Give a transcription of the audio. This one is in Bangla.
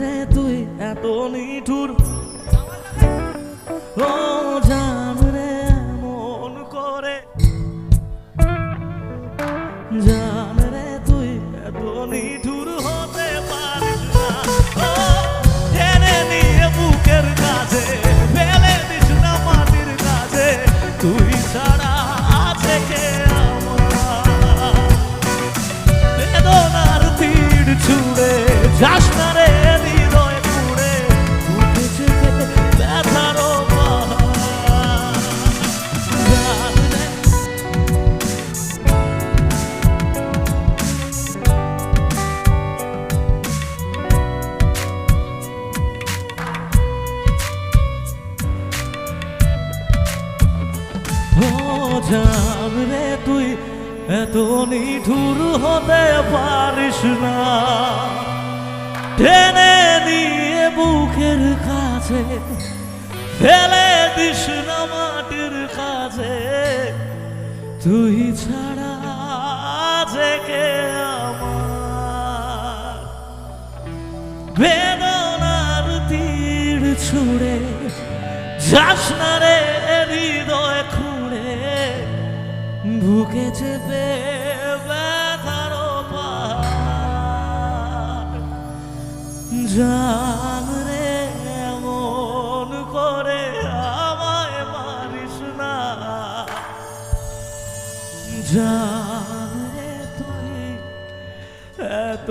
রে তুই এত নিঠুর, ও জান রে মন করে, জান রে তুই এত নিঠুর হতে পারিস না। ও টেনে নিয়ে বুকের কাছে ফেলে দিস না মাটির কাছে, তুই ছাড়া আছে কে আমার? বেদনার তীর ছুঁড়ে যাস না রে হৃদয় পুড়ে, বুকে চেপে ব্যথারও পাহাড়। জান রে জান রে তুই এত নিঠুর হতে পারিস না, টেনে নিয়ে বুকের কাছে ফেলে দিস না মাটির কাছে, তুই ছাড়া আছে কে আমার? বেদনার তীর ছুঁড়ে যাস না রে হৃদয় খুঁড়ে, বুকে চেপে ব্যথারও পাহাড়। জান রে এমন করে আমায় মারিস না, জান রে তুই এত